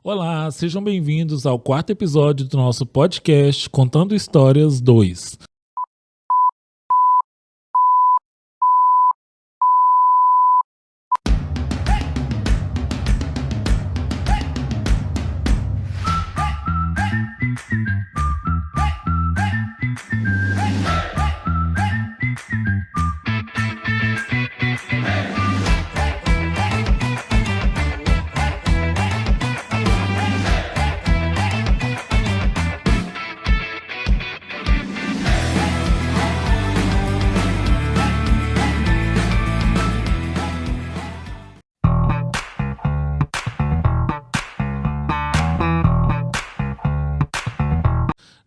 Olá, sejam bem-vindos ao quarto episódio do nosso podcast Contando Histórias 2.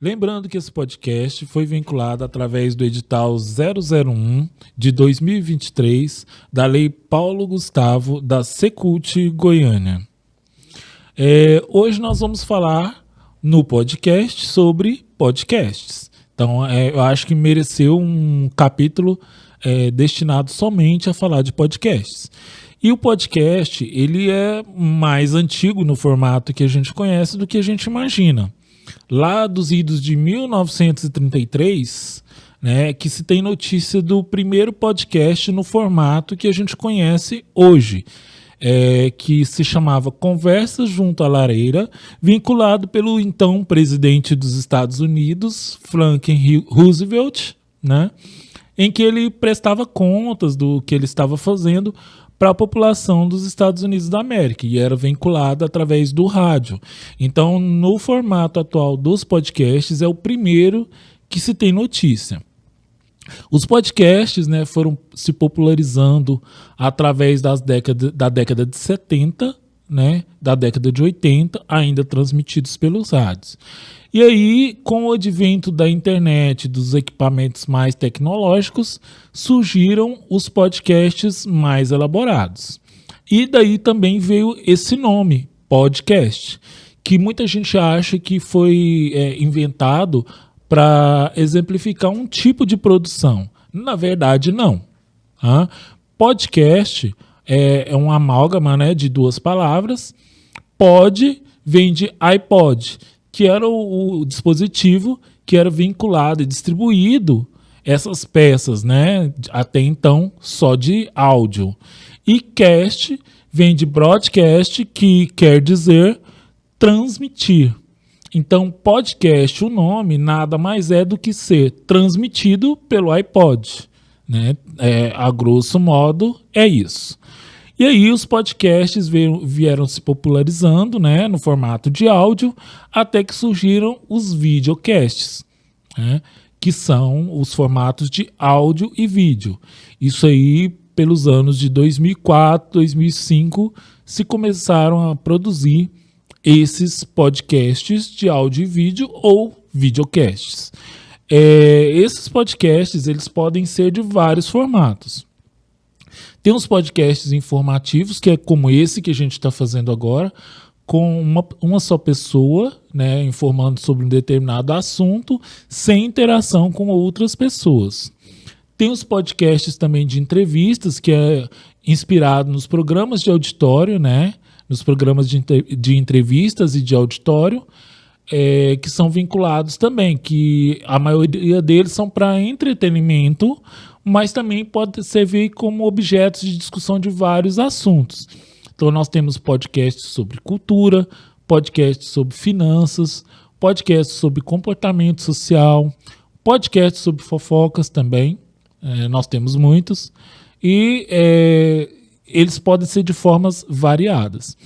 Lembrando que esse podcast foi vinculado através do edital 001 de 2023 da Lei Paulo Gustavo da Secult Goiânia. Hoje nós vamos falar no podcast sobre podcasts. Então eu acho que mereceu um capítulo destinado somente a falar de podcasts. E o podcast ele é mais antigo no formato que a gente conhece do que a gente imagina. Lá dos idos de 1933, né, que se tem notícia do primeiro podcast no formato que a gente conhece hoje, que se chamava Conversas Junto à Lareira, vinculado pelo então presidente dos Estados Unidos, Franklin Roosevelt, né, em que ele prestava contas do que ele estava fazendo para a população dos Estados Unidos da América e era vinculado através do rádio. Então, no formato atual dos podcasts, é o primeiro que se tem notícia. Os podcasts, né, foram se popularizando através da década de 70, né, da década de 80, ainda transmitidos pelos rádios. E aí, com o advento da internet, dos equipamentos mais tecnológicos, surgiram os podcasts mais elaborados. E daí também veio esse nome, podcast, que muita gente acha que foi inventado para exemplificar um tipo de produção. Na verdade, não. Podcast é uma amálgama, né, de duas palavras. Pod vem de iPod, que era o dispositivo que era vinculado e distribuído essas peças, né, até então só de áudio. E cast vem de broadcast, que quer dizer transmitir. Então, podcast, o nome, nada mais é do que ser transmitido pelo iPod, né? A grosso modo, é isso. E aí os podcasts vieram se popularizando, né, no formato de áudio, até que surgiram os videocasts, né, que são os formatos de áudio e vídeo. Isso aí, pelos anos de 2004, 2005, se começaram a produzir esses podcasts de áudio e vídeo ou videocasts. Esses podcasts eles podem ser de vários formatos. Tem uns podcasts informativos, que é como esse que a gente está fazendo agora, com uma só pessoa, né, informando sobre um determinado assunto, sem interação com outras pessoas. Tem os podcasts também de entrevistas, que é inspirado nos programas de auditório, né, nos programas de entrevistas e de auditório, que são vinculados também, que a maioria deles são para entretenimento, mas também pode servir como objetos de discussão de vários assuntos. Então nós temos podcasts sobre cultura, podcasts sobre finanças, podcasts sobre comportamento social, podcasts sobre fofocas também, nós temos muitos, e eles podem ser de formas variadas.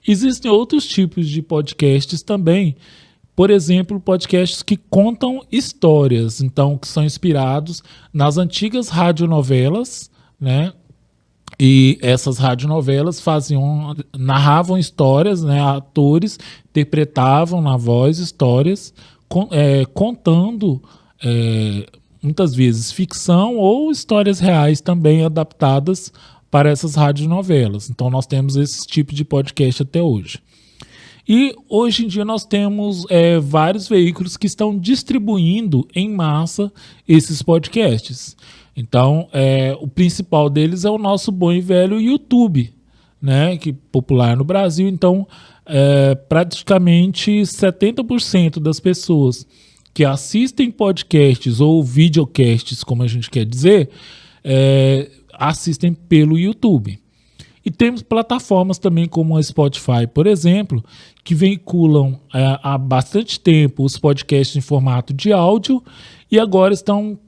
Existem outros tipos de podcasts também, por exemplo, podcasts que contam histórias, então que são inspirados nas antigas radionovelas, né? E essas radionovelas narravam histórias, né? Atores interpretavam na voz histórias, contando muitas vezes ficção ou histórias reais também adaptadas para essas radionovelas. Então nós temos esse tipo de podcast até hoje. E hoje em dia nós temos vários veículos que estão distribuindo em massa esses podcasts. Então, o principal deles é o nosso bom e velho YouTube, né, que popular no Brasil. Então, praticamente 70% das pessoas que assistem podcasts ou videocasts, como a gente quer dizer, assistem pelo YouTube. E temos plataformas também como a Spotify, por exemplo, que vinculam há bastante tempo os podcasts em formato de áudio e agora estão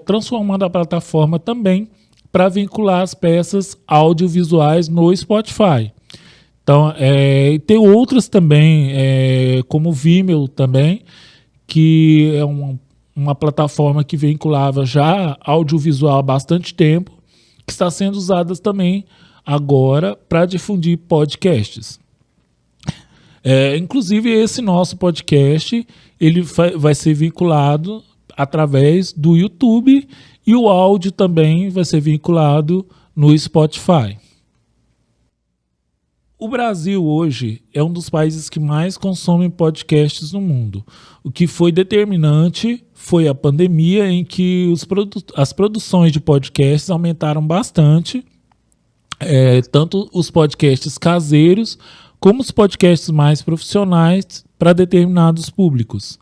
transformando a plataforma também para vincular as peças audiovisuais no Spotify. Então, tem outras também, como o Vimeo também, que é uma plataforma que vinculava já audiovisual há bastante tempo, que está sendo usada também agora para difundir podcasts. Inclusive, esse nosso podcast ele vai ser vinculado através do YouTube e o áudio também vai ser vinculado no Spotify. O Brasil hoje é um dos países que mais consomem podcasts no mundo. O que foi determinante foi a pandemia, em que as produções de podcasts aumentaram bastante, tanto os podcasts caseiros como os podcasts mais profissionais para determinados públicos.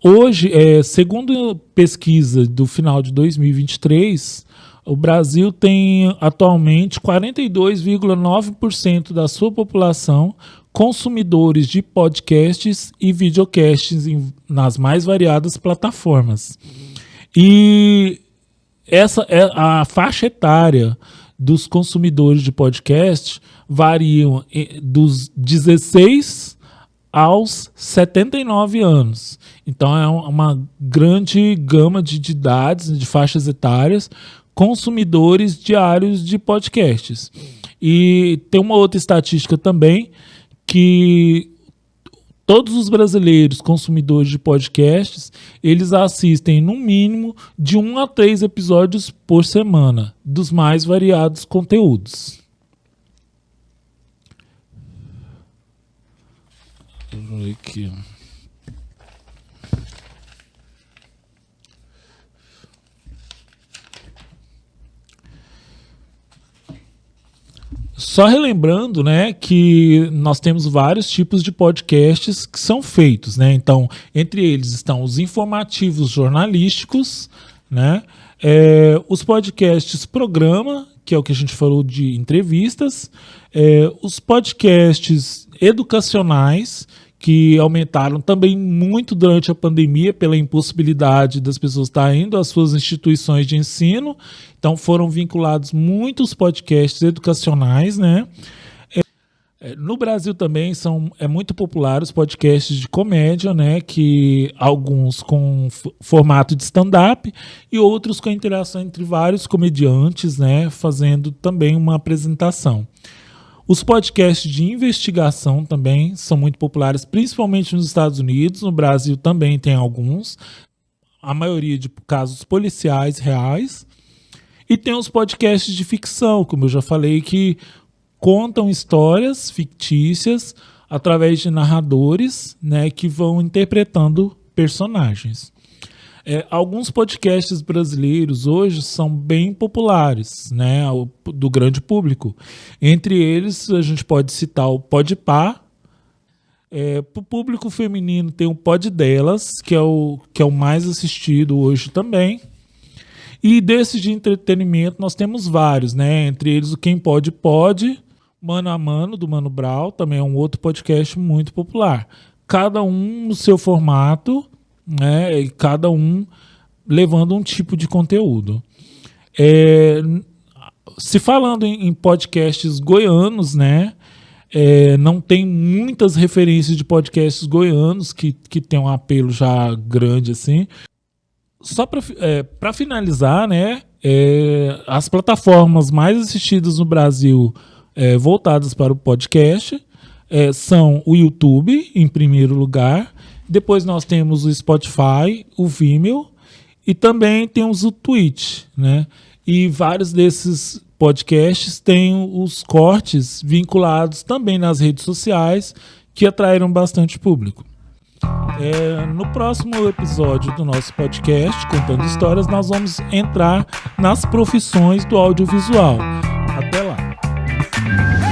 Hoje, segundo pesquisa do final de 2023, o Brasil tem atualmente 42,9% da sua população consumidores de podcasts e videocasts nas mais variadas plataformas. E essa a faixa etária dos consumidores de podcast variam dos 16 aos 79 anos. Então é uma grande gama de idades, de faixas etárias, consumidores diários de podcasts. E tem uma outra estatística também, que todos os brasileiros consumidores de podcasts, eles assistem no mínimo de 1 a 3 episódios por semana, dos mais variados conteúdos. Deixa eu ver aqui. Só relembrando, né, que nós temos vários tipos de podcasts que são feitos, né? Então, entre eles estão os informativos jornalísticos, né? Os podcasts programa, que é o que a gente falou de entrevistas, os podcasts educacionais, que aumentaram também muito durante a pandemia pela impossibilidade das pessoas estarem indo às suas instituições de ensino. Então foram vinculados muitos podcasts educacionais, né? No Brasil também é muito popular os podcasts de comédia, né? Que alguns com formato de stand-up e outros com a interação entre vários comediantes, né? Fazendo também uma apresentação. Os podcasts de investigação também são muito populares, principalmente nos Estados Unidos. No Brasil também tem alguns, a maioria de casos policiais reais. E tem os podcasts de ficção, como eu já falei, que contam histórias fictícias através de narradores, né, que vão interpretando personagens. Alguns podcasts brasileiros hoje são bem populares, né, do grande público. Entre eles, a gente pode citar o Podpah. Para o público feminino tem o Pod Delas, que é o mais assistido hoje também. E desses de entretenimento nós temos vários, né? Entre eles o Quem Pode Pode, Mano a Mano, do Mano Brown, também é um outro podcast muito popular. Cada um no seu formato, né? E cada um levando um tipo de conteúdo. Se falando em podcasts goianos, né? Não tem muitas referências de podcasts goianos que tem um apelo já grande assim. Só para finalizar, né? As plataformas mais assistidas no Brasil voltadas para o podcast são o YouTube, em primeiro lugar. Depois nós temos o Spotify, o Vimeo e também temos o Twitch, né? E vários desses podcasts têm os cortes vinculados também nas redes sociais que atraíram bastante público. No próximo episódio do nosso podcast, Contando Histórias, nós vamos entrar nas profissões do audiovisual. Até lá!